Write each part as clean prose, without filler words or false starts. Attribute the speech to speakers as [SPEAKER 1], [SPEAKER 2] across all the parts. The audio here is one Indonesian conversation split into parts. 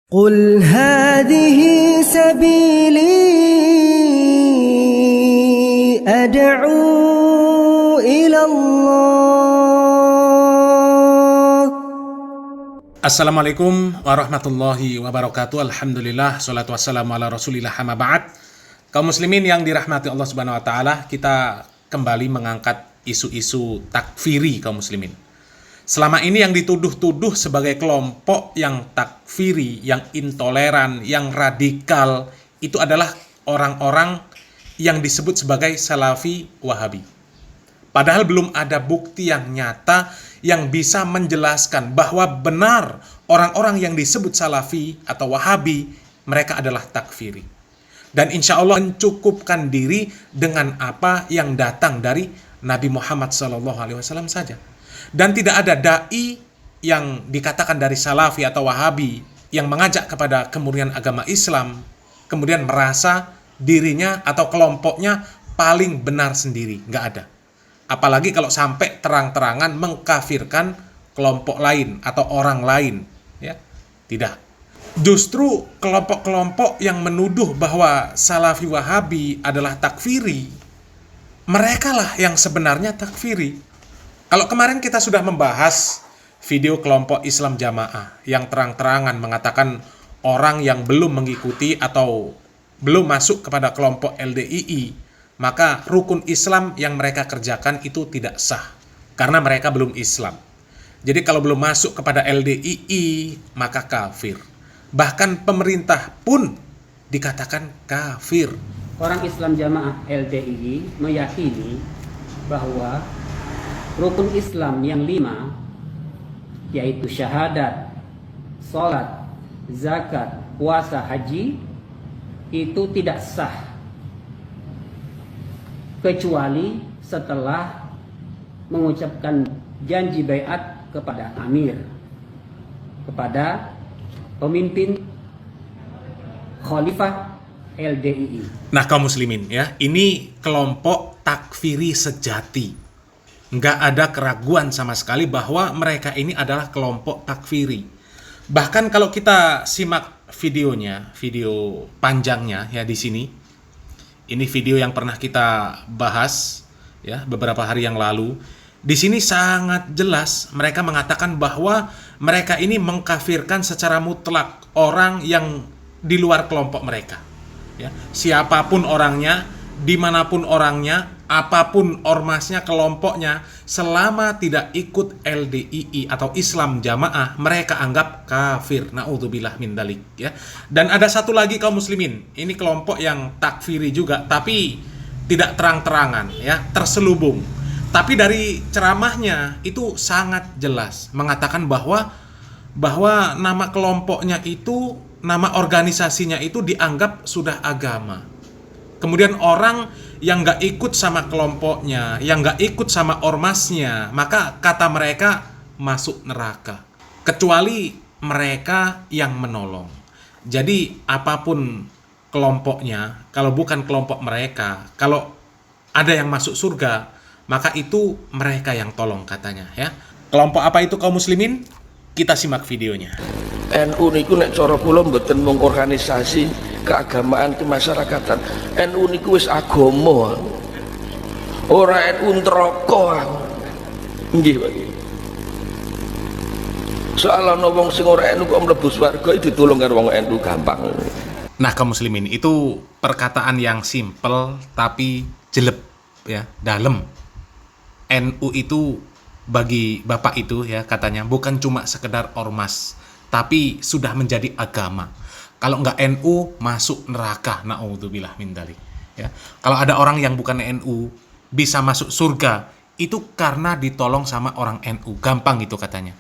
[SPEAKER 1] قل هذه سبيلي أدعو إلى الله.
[SPEAKER 2] Assalamualaikum warahmatullahi wabarakatuh. Alhamdulillah, salatu wassalamu ala rasulillah, amma ba'd. Kaum muslimin yang dirahmati Allah subhanahu wa ta'ala, kita kembali mengangkat isu-isu takfiri kaum muslimin. Selama ini yang dituduh-tuduh sebagai kelompok yang takfiri, yang intoleran, yang radikal, itu adalah orang-orang yang disebut sebagai Salafi Wahabi. Padahal belum ada bukti yang nyata yang bisa menjelaskan bahwa benar orang-orang yang disebut Salafi atau Wahabi, mereka adalah takfiri. Dan insya Allah mencukupkan diri dengan apa yang datang dari Nabi Muhammad SAW saja. Dan tidak ada da'i yang dikatakan dari Salafi atau Wahabi yang mengajak kepada kemurnian agama Islam, kemudian merasa dirinya atau kelompoknya paling benar sendiri. Nggak ada. Apalagi kalau sampai terang-terangan mengkafirkan kelompok lain atau orang lain. Ya, tidak. Justru kelompok-kelompok yang menuduh bahwa Salafi Wahabi adalah takfiri, merekalah yang sebenarnya takfiri. Kalau kemarin kita sudah membahas video kelompok Islam Jamaah yang terang-terangan mengatakan orang yang belum mengikuti atau belum masuk kepada kelompok LDII, maka rukun Islam yang mereka kerjakan itu tidak sah karena mereka belum Islam. Jadi kalau belum masuk kepada LDII, maka kafir. Bahkan pemerintah pun dikatakan kafir.
[SPEAKER 3] Orang Islam Jamaah LDII meyakini bahwa rukun Islam yang 5, yaitu syahadat, sholat, zakat, puasa, haji, itu tidak sah kecuali setelah mengucapkan janji baiat kepada amir, kepada pemimpin khalifah LDII.
[SPEAKER 2] Nah kaum muslimin ya, ini kelompok takfiri sejati. Nggak ada keraguan sama sekali bahwa mereka ini adalah kelompok takfiri. Bahkan kalau kita simak videonya, video panjangnya ya di sini. Ini video yang pernah kita bahas ya beberapa hari yang lalu. Di sini sangat jelas mereka mengatakan bahwa mereka ini mengkafirkan secara mutlak orang yang di luar kelompok mereka. Ya, siapapun orangnya, dimanapun orangnya, apapun ormasnya, kelompoknya, selama tidak ikut LDII atau Islam Jamaah, mereka anggap kafir. Na'udzubillah min dalik ya. Dan ada satu lagi kaum muslimin, ini kelompok yang takfiri juga, tapi tidak terang-terangan ya, terselubung. Tapi dari ceramahnya itu sangat jelas mengatakan bahwa nama kelompoknya itu, nama organisasinya itu dianggap sudah agama. Kemudian orang yang nggak ikut sama kelompoknya, yang nggak ikut sama ormasnya, maka kata mereka masuk neraka. Kecuali mereka yang menolong. Jadi apapun kelompoknya, kalau bukan kelompok mereka, kalau ada yang masuk surga, maka itu mereka yang tolong katanya ya. Kelompok apa itu kaum muslimin? Kita simak videonya.
[SPEAKER 4] NU niku nek cara kula mboten mung organisasi keagamaan kemasyarakatan. NU niku wis agama. Ora NU neraka. Nggih, Pak. Soal ana wong sing ora NU kok mlebu swarga iki ditulung karo wong NU gampang.
[SPEAKER 2] Nah, kaum muslimin, itu perkataan yang simpel tapi jelek ya, dalam. NU itu bagi Bapak itu ya katanya bukan cuma sekedar ormas, tapi sudah menjadi agama. Kalau nggak NU masuk neraka, na'udzubillah min dzalik ya. Kalau ada orang yang bukan NU bisa masuk surga, itu karena ditolong sama orang NU, gampang itu katanya.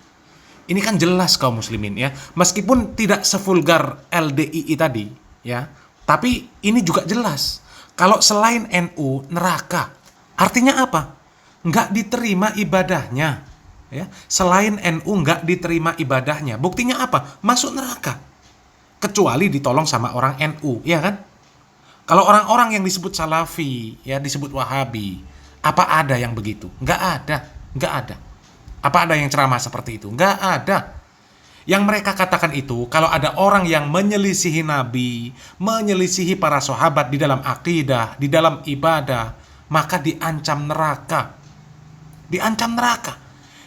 [SPEAKER 2] Ini kan jelas kaum muslimin ya, meskipun tidak sevulgar LDII tadi ya, tapi ini juga jelas. Kalau selain NU neraka, artinya apa? Nggak diterima ibadahnya ya. Selain NU nggak diterima ibadahnya, buktinya apa? Masuk neraka. Kecuali ditolong sama orang NU, ya kan? Kalau orang-orang yang disebut Salafi, ya disebut Wahabi, apa ada yang begitu? Nggak ada, nggak ada. Apa ada yang ceramah seperti itu? Nggak ada. Yang mereka katakan itu, kalau ada orang yang menyelisihi Nabi, menyelisihi para sahabat di dalam akidah, di dalam ibadah, maka diancam neraka. Diancam neraka.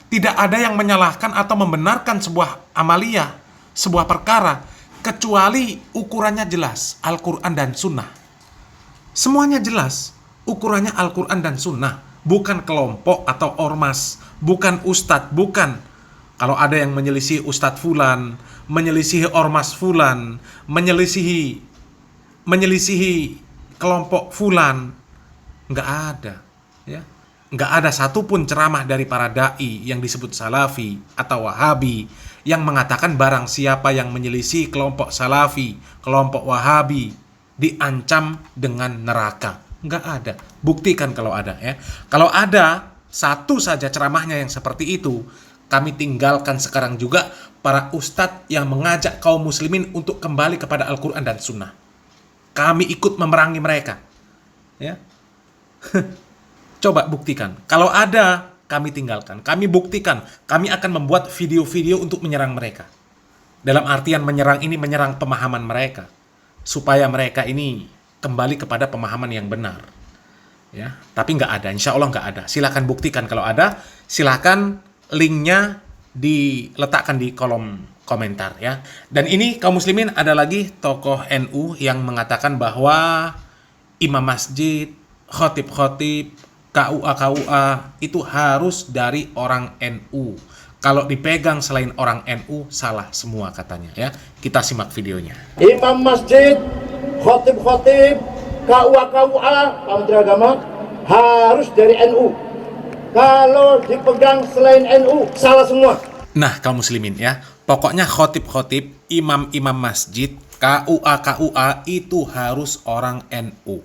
[SPEAKER 2] Tidak ada yang menyalahkan atau membenarkan sebuah amaliyah, sebuah perkara, kecuali ukurannya jelas, Al-Quran dan Sunnah. Semuanya jelas, ukurannya Al-Quran dan Sunnah. Bukan kelompok atau ormas, bukan ustadz, bukan. Kalau ada yang menyelisihi ustadz fulan, menyelisihi ormas fulan, menyelisihi kelompok fulan, nggak ada, ya. Nggak ada satupun ceramah dari para dai yang disebut salafi atau wahabi yang mengatakan barang siapa yang menyelisih kelompok salafi, kelompok wahabi, diancam dengan neraka. Nggak ada. Buktikan kalau ada, ya. Kalau ada satu saja ceramahnya yang seperti itu, kami tinggalkan sekarang juga para ustadz yang mengajak kaum muslimin untuk kembali kepada Al-Quran dan Sunnah. Kami ikut memerangi mereka, ya. Coba buktikan. Kalau ada, kami tinggalkan. Kami buktikan. Kami akan membuat video-video untuk menyerang mereka. Dalam artian menyerang ini, menyerang pemahaman mereka. Supaya mereka ini kembali kepada pemahaman yang benar. Ya, tapi nggak ada. Insya Allah nggak ada. Silakan buktikan kalau ada. Silakan linknya diletakkan di kolom komentar, ya. Dan ini kaum muslimin, ada lagi tokoh NU yang mengatakan bahwa imam masjid, khotib-khotib, KUA itu harus dari orang NU. Kalau dipegang selain orang NU, salah semua katanya, ya. Kita simak videonya.
[SPEAKER 5] Imam masjid, khotib-khotib, KUA, Kementerian Agama harus dari NU. Kalau dipegang selain NU, salah semua.
[SPEAKER 2] Nah, kaum muslimin, ya, pokoknya khotib-khotib, imam-imam masjid, KUA itu harus orang NU.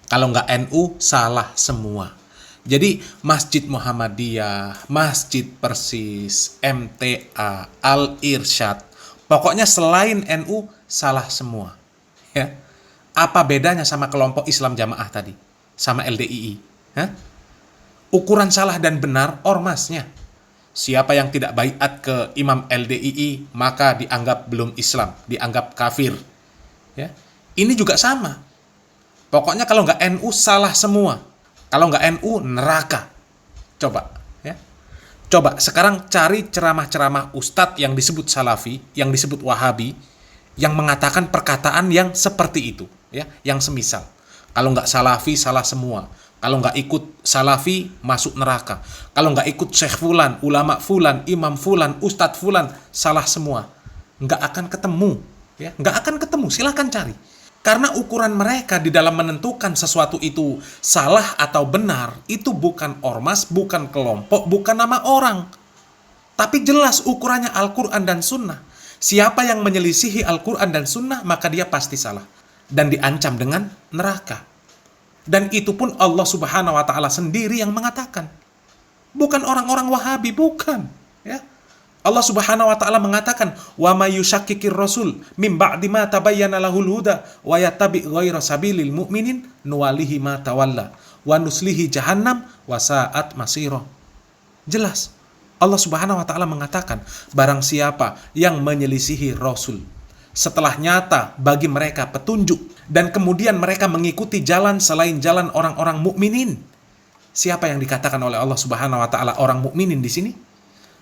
[SPEAKER 2] Kalau nggak NU, salah semua. Jadi Masjid Muhammadiyah, Masjid Persis, MTA, Al-Irsyad, pokoknya selain NU, salah semua, ya. Apa bedanya sama kelompok Islam Jamaah tadi? Sama LDII? Hah? Ukuran salah dan benar ormasnya. Siapa yang tidak baiat ke Imam LDII, maka dianggap belum Islam, dianggap kafir. Ya. Ini juga sama. Pokoknya kalau nggak NU, salah semua. Kalau nggak NU, neraka. Coba, ya. Coba sekarang cari ceramah-ceramah ustadz yang disebut salafi, yang disebut wahabi, yang mengatakan perkataan yang seperti itu, ya, yang semisal. Kalau nggak salafi, salah semua. Kalau nggak ikut salafi, masuk neraka. Kalau nggak ikut syekh fulan, ulama fulan, imam fulan, ustadz fulan, salah semua. Nggak akan ketemu, ya, nggak akan ketemu. Silahkan cari. Karena ukuran mereka di dalam menentukan sesuatu itu salah atau benar, itu bukan ormas, bukan kelompok, bukan nama orang. Tapi jelas ukurannya Al-Quran dan Sunnah. Siapa yang menyelisihi Al-Quran dan Sunnah, maka dia pasti salah. Dan diancam dengan neraka. Dan itu pun Allah Subhanahu wa Ta'ala sendiri yang mengatakan. Bukan orang-orang Wahabi, bukan. Ya. Allah Subhanahu wa Ta'ala mengatakan, "Wa may yushakkikir rasul mim ba'di ma tabayyana lahul huda wa yattabi' ghaira sabilil mu'minin nuwalihi ma tawalla wa nuslihi jahannam wa sa'at masira." Jelas. Allah Subhanahu wa Ta'ala mengatakan, barang siapa yang menyelisihi Rasul setelah nyata bagi mereka petunjuk dan kemudian mereka mengikuti jalan selain jalan orang-orang mukminin. Siapa yang dikatakan oleh Allah Subhanahu wa Ta'ala orang mukminin di sini?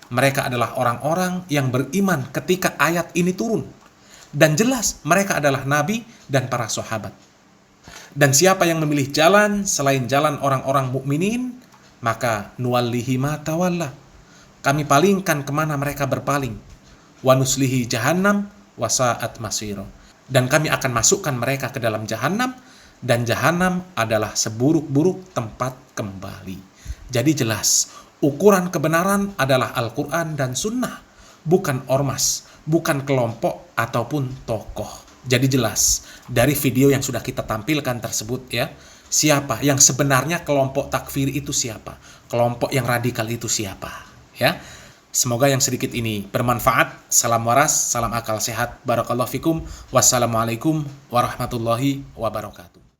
[SPEAKER 2] Mereka adalah orang-orang yang beriman ketika ayat ini turun. Dan jelas mereka adalah nabi dan para sahabat. Dan siapa yang memilih jalan selain jalan orang-orang mukminin, maka nuwallihi ma tawalla. Kami palingkan kemana mereka berpaling. Wa nuslihi jahannam wa sa'at masira. Dan kami akan masukkan mereka ke dalam jahannam, dan jahannam adalah seburuk-buruk tempat kembali. Jadi jelas, ukuran kebenaran adalah Al-Quran dan Sunnah, bukan ormas, bukan kelompok ataupun tokoh. Jadi jelas, dari video yang sudah kita tampilkan tersebut, ya, siapa yang sebenarnya kelompok takfir itu siapa, kelompok yang radikal itu siapa, ya. Semoga yang sedikit ini bermanfaat. Salam waras, salam akal sehat. Barakallahu fikum. Wassalamualaikum warahmatullahi wabarakatuh.